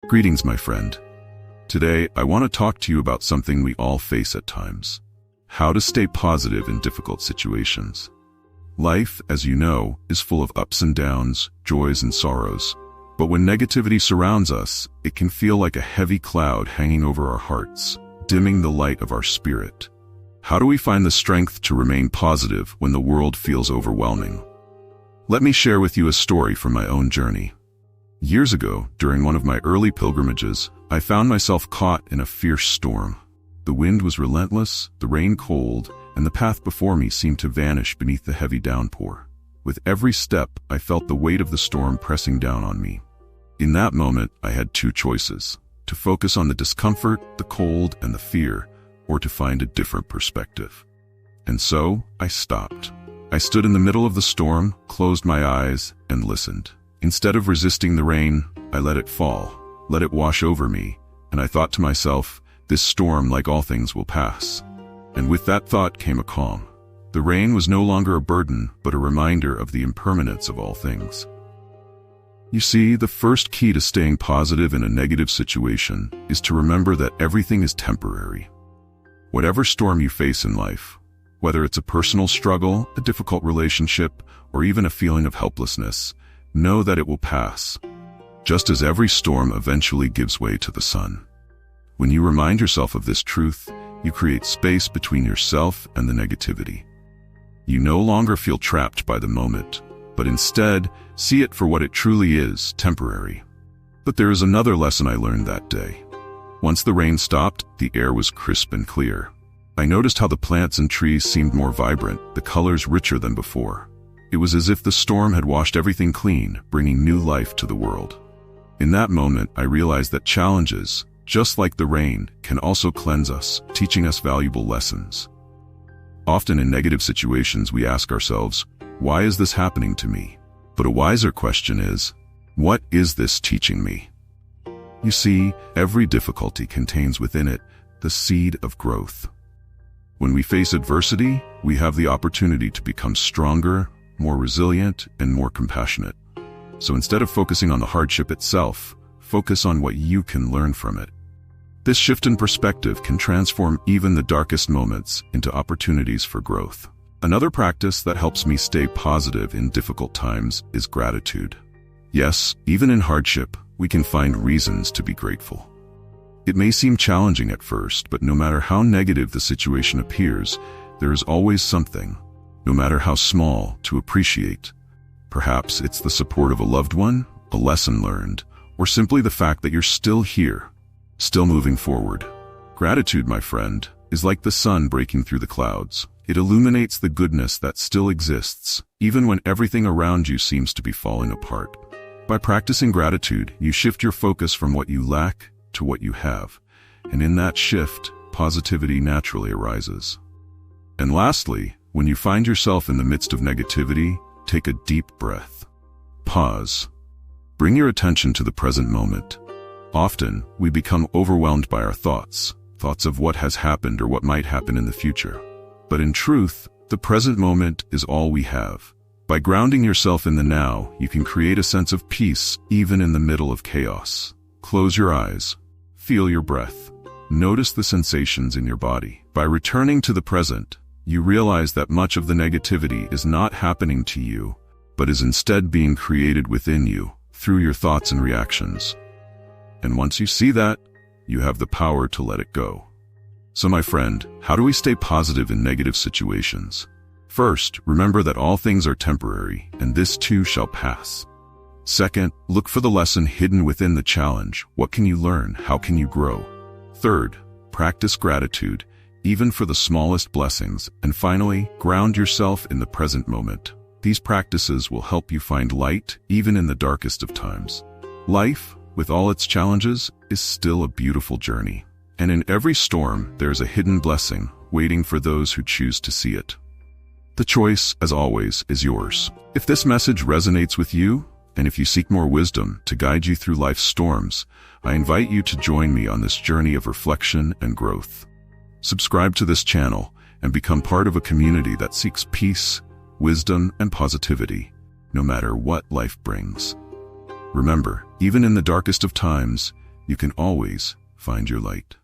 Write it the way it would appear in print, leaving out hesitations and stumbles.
Greetings, my friend. Today, I want to talk to you about something we all face at times: how to stay positive in difficult situations. Life, as you know, is full of ups and downs, joys and sorrows. But when negativity surrounds us, it can feel like a heavy cloud hanging over our hearts, dimming the light of our spirit. How do we find the strength to remain positive when the world feels overwhelming? Let me share with you a story from my own journey. Years ago, during one of my early pilgrimages, I found myself caught in a fierce storm. The wind was relentless, the rain cold, and the path before me seemed to vanish beneath the heavy downpour. With every step, I felt the weight of the storm pressing down on me. In that moment, I had two choices: to focus on the discomfort, the cold, and the fear, or to find a different perspective. And so, I stopped. I stood in the middle of the storm, closed my eyes, and listened. Instead of resisting the rain, I let it fall, let it wash over me, and I thought to myself, this storm, like all things, will pass. And with that thought came a calm. The rain was no longer a burden, but a reminder of the impermanence of all things. You see, the first key to staying positive in a negative situation is to remember that everything is temporary. Whatever storm you face in life, whether it's a personal struggle, a difficult relationship, or even a feeling of helplessness, know that it will pass, just as every storm eventually gives way to the sun. When you remind yourself of this truth, you create space between yourself and the negativity. You no longer feel trapped by the moment, but instead see it for what it truly is: temporary. But there is another lesson I learned that day. Once the rain stopped, the air was crisp and clear. I noticed how the plants and trees seemed more vibrant, the colors richer than before. It was as if the storm had washed everything clean, bringing new life to the world. In that moment, I realized that challenges, just like the rain, can also cleanse us, teaching us valuable lessons. Often in negative situations, we ask ourselves, why is this happening to me? But a wiser question is, what is this teaching me? You see, every difficulty contains within it the seed of growth. When we face adversity, we have the opportunity to become stronger, more resilient, and more compassionate. So instead of focusing on the hardship itself, focus on what you can learn from it. This shift in perspective can transform even the darkest moments into opportunities for growth. Another practice that helps me stay positive in difficult times is gratitude. Yes, even in hardship, we can find reasons to be grateful. It may seem challenging at first, but no matter how negative the situation appears, there is always something, no matter how small, to appreciate. Perhaps it's the support of a loved one, a lesson learned, or simply the fact that you're still here, still moving forward. Gratitude, my friend, is like the sun breaking through the clouds. It illuminates the goodness that still exists, even when everything around you seems to be falling apart. By practicing gratitude, you shift your focus from what you lack to what you have, and in that shift, positivity naturally arises. And lastly, when you find yourself in the midst of negativity, take a deep breath. Pause. Bring your attention to the present moment. Often, we become overwhelmed by our thoughts of what has happened or what might happen in the future. But in truth, the present moment is all we have. By grounding yourself in the now, you can create a sense of peace even in the middle of chaos. Close your eyes. Feel your breath. Notice the sensations in your body. By returning to the present, you realize that much of the negativity is not happening to you, but is instead being created within you through your thoughts and reactions. And once you see that, you have the power to let it go. So my friend, how do we stay positive in negative situations? First, remember that all things are temporary, and this too shall pass. Second, look for the lesson hidden within the challenge. What can you learn? How can you grow? Third, practice gratitude, even for the smallest blessings. And finally, ground yourself in the present moment. These practices will help you find light even in the darkest of times. Life, with all its challenges, is still a beautiful journey. And in every storm, there's a hidden blessing waiting for those who choose to see it. The choice, as always, is yours. If this message resonates with you, and if you seek more wisdom to guide you through life's storms, I invite you to join me on this journey of reflection and growth. Subscribe to this channel and become part of a community that seeks peace, wisdom, and positivity, no matter what life brings. Remember, even in the darkest of times, you can always find your light.